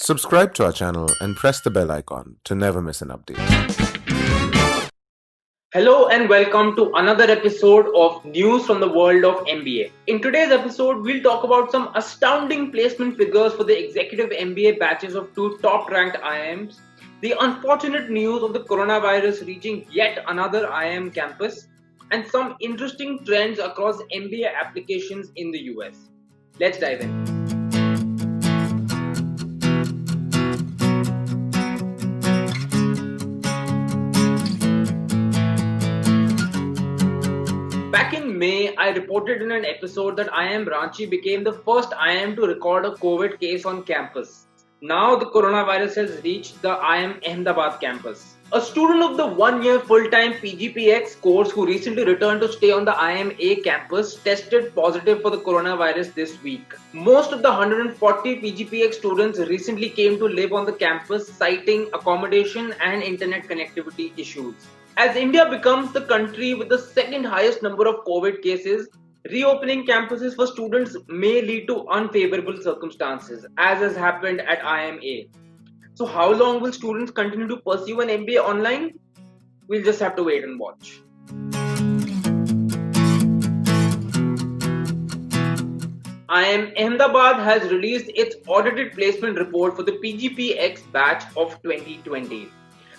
Subscribe to our channel and press the bell icon to never miss an update. Hello and welcome to another episode of News from the World of MBA. In today's episode, we'll talk about some astounding placement figures for the Executive MBA batches of two top-ranked IIMs, the unfortunate news of the coronavirus reaching yet another IIM campus, and some interesting trends across MBA applications in the US. Let's dive in. Back in May, I reported in an episode that IIM Ranchi became the first IIM to record a COVID case on campus. Now the coronavirus has reached the IIM Ahmedabad campus. A student of the one-year full-time PGPX course who recently returned to stay on the IIMA campus tested positive for the coronavirus this week. Most of the 140 PGPX students recently came to live on the campus, citing accommodation and internet connectivity issues. As India becomes the country with the second highest number of COVID cases, reopening campuses for students may lead to unfavorable circumstances, as has happened at IIMA. So how long will students continue to pursue an MBA online? We'll just have to wait and watch. IIM Ahmedabad has released its audited placement report for the PGPX batch of 2020.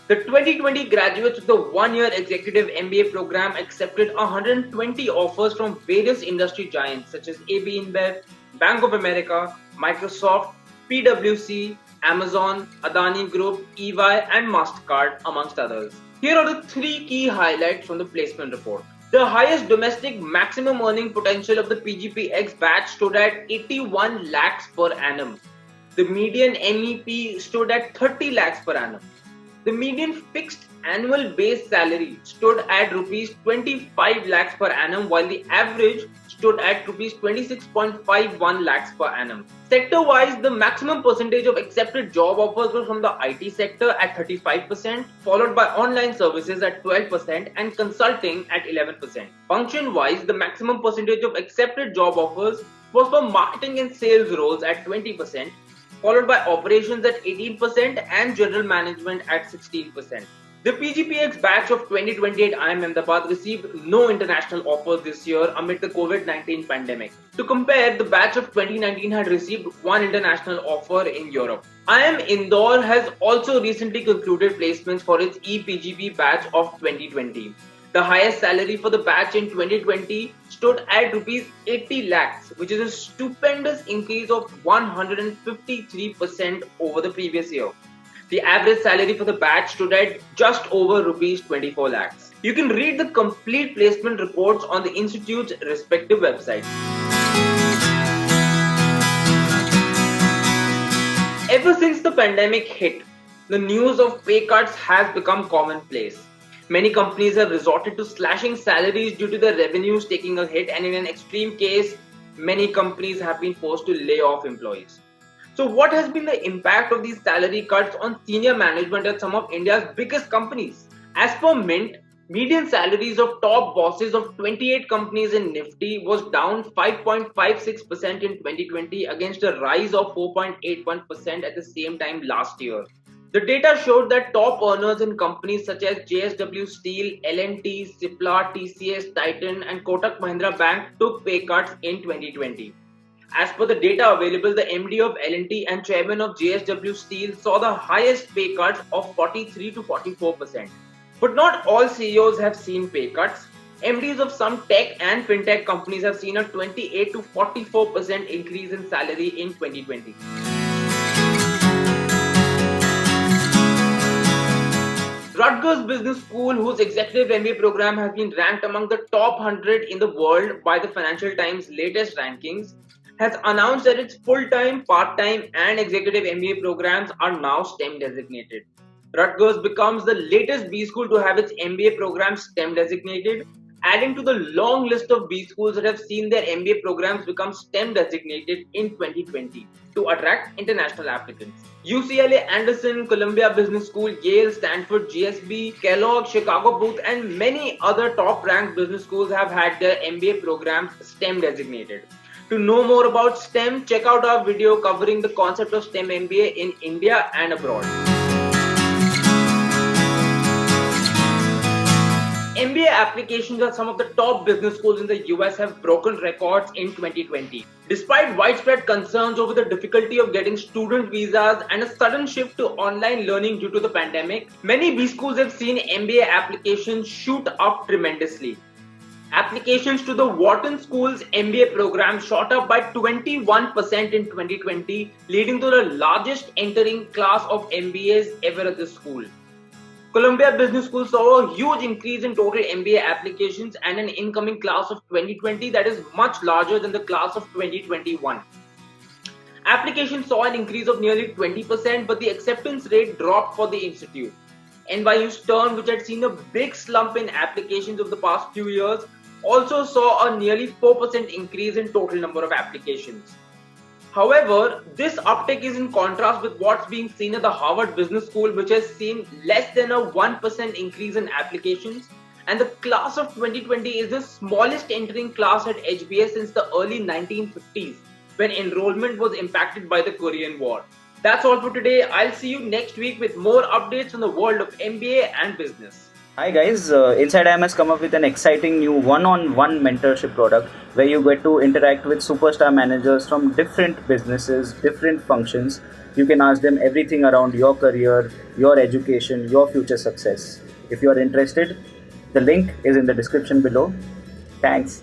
The 2020 graduates of the one-year Executive MBA program accepted 120 offers from various industry giants such as AB InBev, Bank of America, Microsoft, PwC, Amazon, Adani Group, EY and MasterCard amongst others. Here are the three key highlights from the placement report. The highest domestic maximum earning potential of the PGPX batch stood at 81 lakhs per annum. The median MEP stood at 30 lakhs per annum. The median fixed annual base salary stood at rupees 25 lakhs per annum, while the average stood at rupees 26.51 lakhs per annum. Sector-wise, the maximum percentage of accepted job offers were from the IT sector at 35%, followed by online services at 12% and consulting at 11%. Function-wise, the maximum percentage of accepted job offers was for marketing and sales roles at 20%, followed by operations at 18% and general management at 16%. The PGPX batch of 2020 at IIM Ahmedabad received no international offers this year amid the COVID-19 pandemic. To compare, the batch of 2019 had received one international offer in Europe. IIM Indore has also recently concluded placements for its ePGP batch of 2020. The highest salary for the batch in 2020 stood at rupees 80 lakhs, which is a stupendous increase of 153% over the previous year. The average salary for the batch stood at just over rupees 24 lakhs. You can read the complete placement reports on the institute's respective websites. Ever since the pandemic hit, the news of pay cuts has become commonplace. Many companies have resorted to slashing salaries due to their revenues taking a hit, and in an extreme case, many companies have been forced to lay off employees. So what has been the impact of these salary cuts on senior management at some of India's biggest companies? As per Mint, median salaries of top bosses of 28 companies in Nifty was down 5.56% in 2020 against a rise of 4.81% at the same time last year. The data showed that top earners in companies such as JSW Steel, L&T, Cipla, TCS, Titan and Kotak Mahindra Bank took pay cuts in 2020. As per the data available, the MD of L&T and chairman of JSW Steel saw the highest pay cuts of 43 to 44%. But not all CEOs have seen pay cuts. MDs of some tech and fintech companies have seen a 28 to 44% increase in salary in 2020. RUTGERS Business School, whose Executive MBA program has been ranked among the top 100 in the world by the Financial Times' latest rankings, has announced that its full-time, part-time and Executive MBA programs are now STEM designated. RUTGERS becomes the latest B school to have its MBA program STEM designated, adding to the long list of B schools that have seen their MBA programs become STEM designated in 2020 to attract international applicants. UCLAAnderson, Columbia Business School, Yale, Stanford, GSB, Kellogg, Chicago Booth and many other top-ranked business schools have had their MBA programs STEM designated. To know more about STEM, check out our video covering the concept of STEM MBA in India and abroad. MBA applications at some of the top business schools in the US have broken records in 2020. Despite widespread concerns over the difficulty of getting student visas and a sudden shift to online learning due to the pandemic, many B schools have seen MBA applications shoot up tremendously. Applications to the Wharton School's MBA program shot up by 21% in 2020, leading to the largest entering class of MBAs ever at the school. Columbia Business School saw a huge increase in total MBA applications and an incoming class of 2020 that is much larger than the class of 2021. Applications saw an increase of nearly 20%, but the acceptance rate dropped for the institute. NYU Stern, which had seen a big slump in applications over the past few years, also saw a nearly 4% increase in total number of applications. However, this uptick is in contrast with what's being seen at the Harvard Business School, which has seen less than a 1% increase in applications, and the class of 2020 is the smallest entering class at HBS since the early 1950s, when enrollment was impacted by the Korean War. That's all for today. I'll see you next week with more updates on the world of MBA and business. Hi guys, Inside IIM has come up with an exciting new one-on-one mentorship product where you get to interact with superstar managers from different businesses, different functions. You can ask them everything around your career, your education, your future success. If you are interested, the link is in the description below. Thanks.